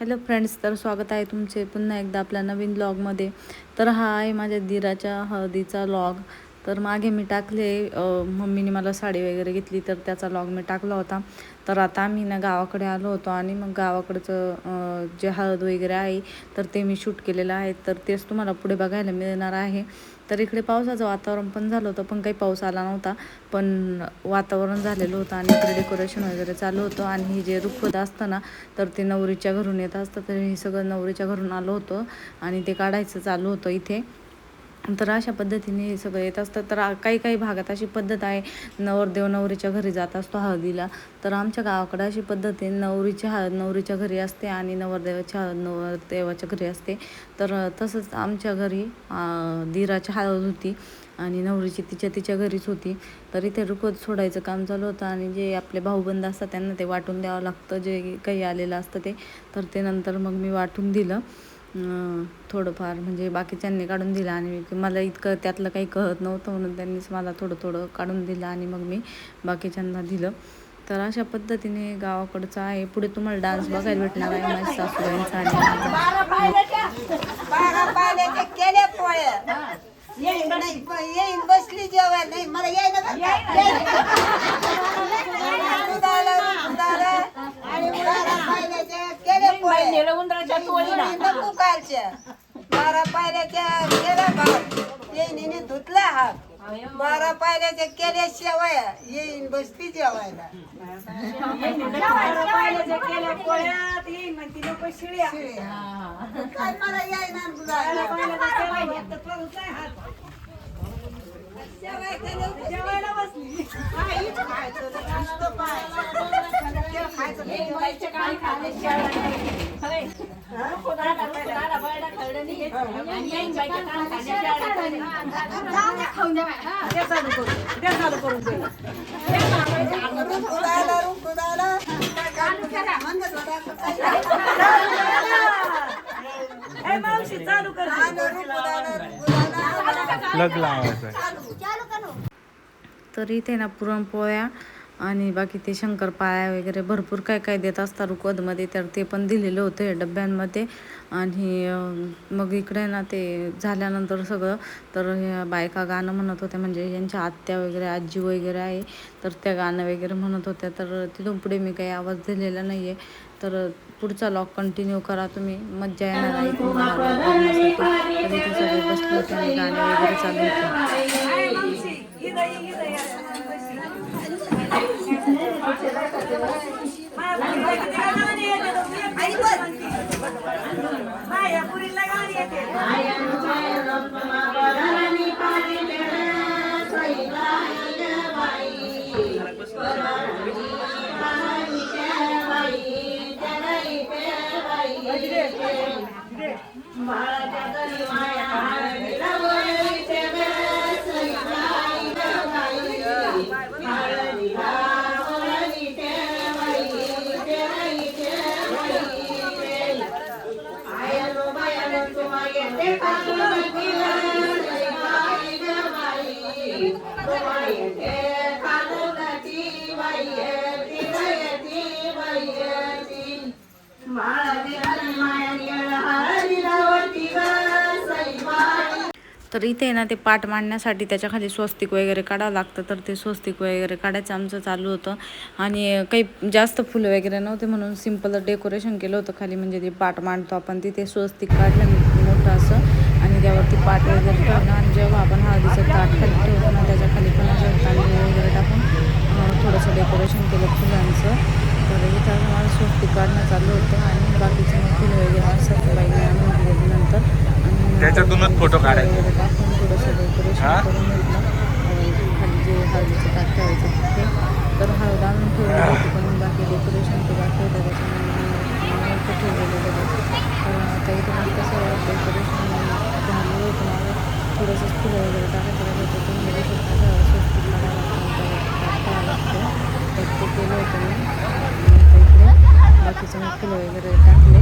Hello friends, तर स्वागत आहे तुमचे पुन्हा एकदा आपल्या नवीन ब्लॉगमध्ये. तर हा आहे माझ्या दीराच्या हळदीचा व्लॉग. तर मागे मी टाकले, मम्मीने मला साडी वगैरे घेतली तर त्याचा व्लॉग मी टाकला होता. तर आता आम्ही ना गावाकडे आलो होतो आणि मग गावाकडचं जे हळद वगैरे आहे तर ते मी शूट केलेलं आहे. तर तेच तुम्हाला पुढे बघायला मिळणार आहे. तर इकडे पावसाचं वातावरण पण झालं होतं, पण काही पाऊस आला नव्हता, पण वातावरण झालेलं होतं आणि इकडे डेकोरेशन वगैरे चालू होतं. आणि हे जे रुखवत असतं ना, तर ते नवरीच्या घरून येत असतं. तर हे सगळं नवरीच्या घरून आलं होतं आणि ते काढायचं चालू होतं इथे. तर अशा पद्धतीने हे सगळं येत असतं. तर काही काही भागात अशी पद्धत आहे, नवरदेव नवरीच्या घरी जात असतो हळदीला. तर आमच्या गावाकडे अशी पद्धत आहे, नवरीची हळद नवरीच्या घरी असते आणि नवरदेवाची हळद नवरदेवाच्या घरी असते. तर तसंच आमच्या घरी दीराची हळद होती आणि नवरीची तिच्या घरीच होती. तर इथे रुखवत सोडायचं काम चालू होतं आणि जे आपले भाऊबंद असतात त्यांना ते वाटून द्यावं लागतं, जे काही आलेलं असतं ते. तर ते नंतर मग मी वाटून दिलं थोडंफार, म्हणजे बाकीच्यांनी काढून दिलं आणि मला इतकं त्यातलं काही कळत नव्हतं, म्हणून त्यांनीच मला थोडं थोडं काढून दिलं आणि मग मी बाकीच्यांना दिलं. तर अशा पद्धतीने गावाकडचं आहे. पुढे तुम्हाला डान्स बघायला भेटणार आहे माझ्या सासूबाईंचा आणि येईन बसली जेवायला नाही मला यायला नको कालच्या 12 पायऱ्याच्या केल्या भात येईन धुतला हात 12 पायऱ्याच्या केल्या शेवया येईन बसती जेवायला केल्या पोळ्यात येईन म्हणती नको शिळ्या काय मला यायना जेवायला बसली चालू कर लग लावायचं. तर इथे ना पुरणपोळ्या आणि बाकी ते शंकरपाळ्या वगैरे भरपूर काय काय देत असतात रुखवतमध्ये. तर ते पण दिलेलं होतं या डब्यांमध्ये. आणि मग इकडे ना ते झाल्यानंतर सगळं, तर ह्या बायका गाणं म्हणत होत्या, म्हणजे यांच्या आत्या वगैरे आजी वगैरे आहे, तर त्या गाणं वगैरे म्हणत होत्या. तर तिथून पुढे मी काही आवाज दिलेला नाही आहे. तर पुढचा लॉग कंटिन्यू करा तुम्ही, मज्जा येणार आहे तुम्हाला बघण्यासाठी. तर इथे सगळे बसले होते आणि गाणे वगैरे चालू होते. तर इथे ना ते पाट मांडण्यासाठी त्याच्या खाली स्वस्तिक वगैरे काढावं लागतं. तर ते स्वस्तिक वगैरे काढायचं आमचं चालू होतं. आणि काही जास्त फुलं वगैरे नव्हते म्हणून सिम्पल डेकोरेशन केलं होतं खाली, म्हणजे ते पाट मांडतो आपण तिथे स्वस्तिक काढलं मोठं असं आणि त्यावरती पाट वगैरे ठेवलं. आणि जेव्हा आपण हळदीचं ताट खाली ठेवतो ना, त्याच्या खाली पण असं तांदूळ वगैरे टाकून थोडंसं डेकोरेशन केलं फुलांचं. तर इथं मला स्वस्तिक काढणं चालू होतं आणि बाकीचे फुलं वगैरे असं बाईने आणून दिल्यानंतर आणि त्याच्यातूनच फोटो काढायचे. टाकून थोडंसं डेकोरेशन करून घेतलं खाली जे हळदीचं ताट ठेवायचं तिथे. तर हळद आणून ठेवलेलं होतं, पण बाकी डेकोरेशन ते बाकी होतं त्याच्यामुळे ठेवलेलं होतं. तर आता इथे मग कसं डेकोरेशन झालेलं होतं. मला थोडंसं फुलं वगैरे टाकायचं होतं, तुम्ही बघू शकता स्वस्तिक काढायला लागतं. तर ते केलं होतं मी. आता इकडे बाकीचं मग फुलं वगैरे टाकले.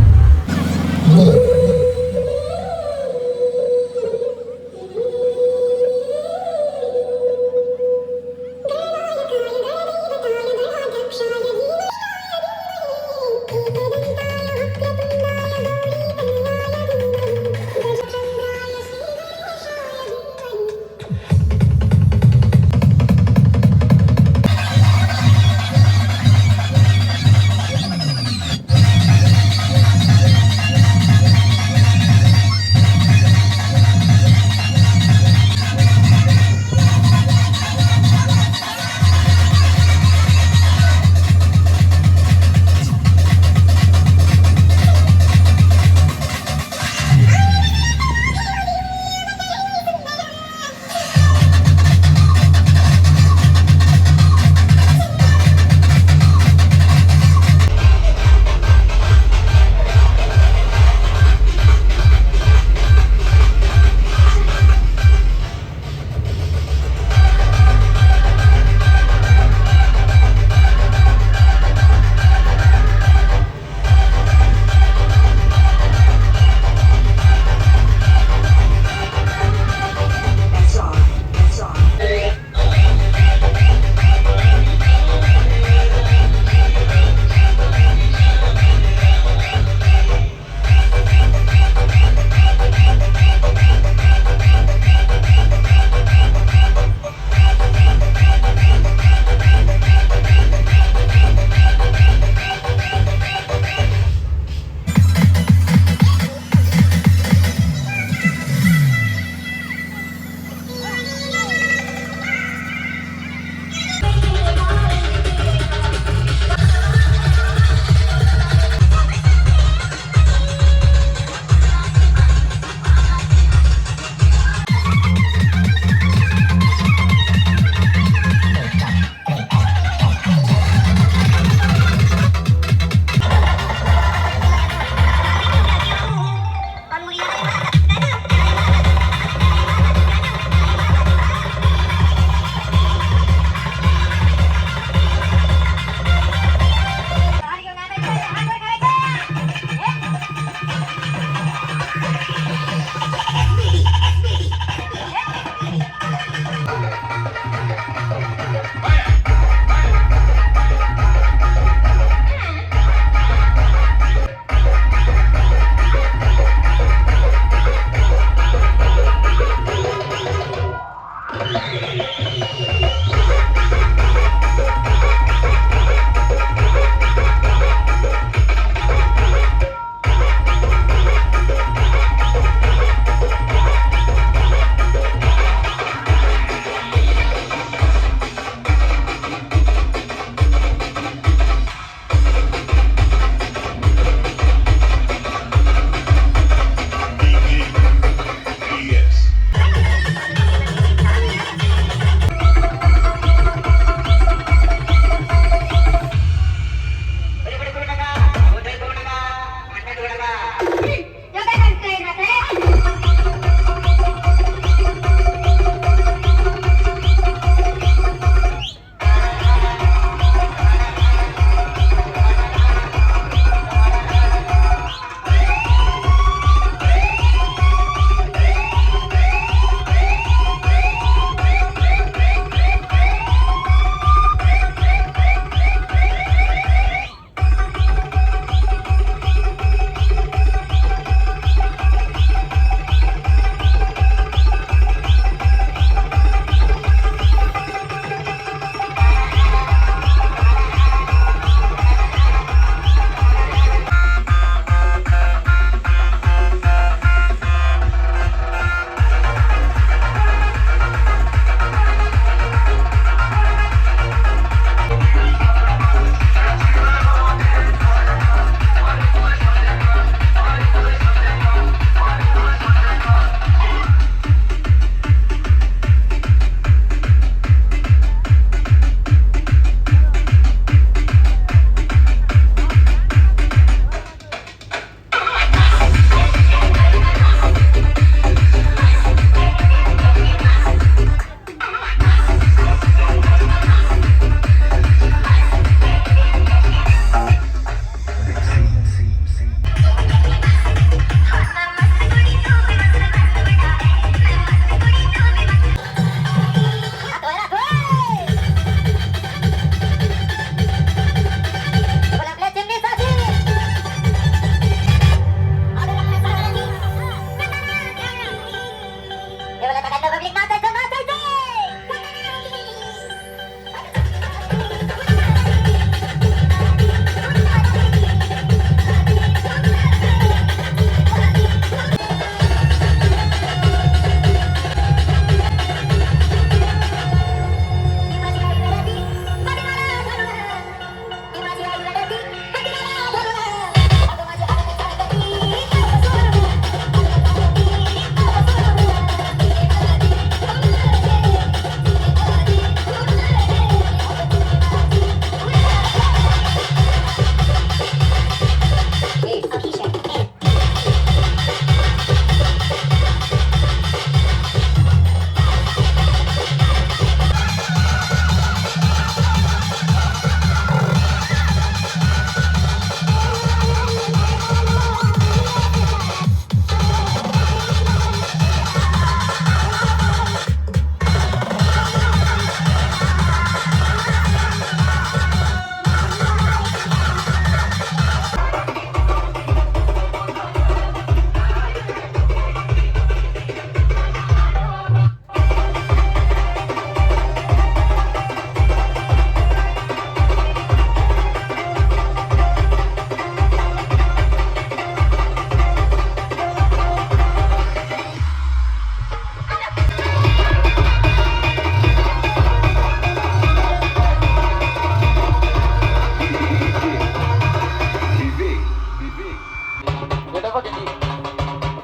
भक्ती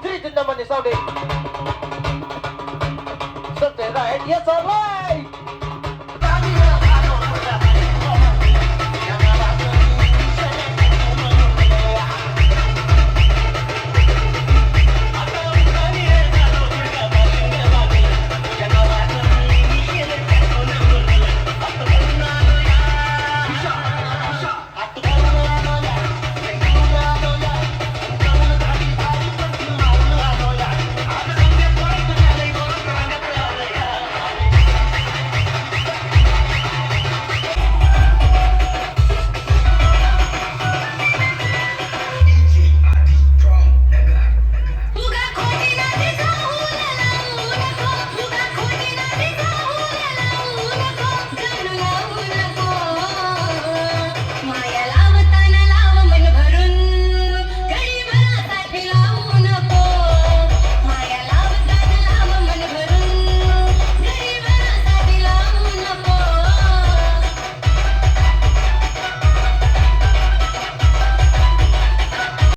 श्री चिंतामणी सावडे सत्य राईट येस ऑर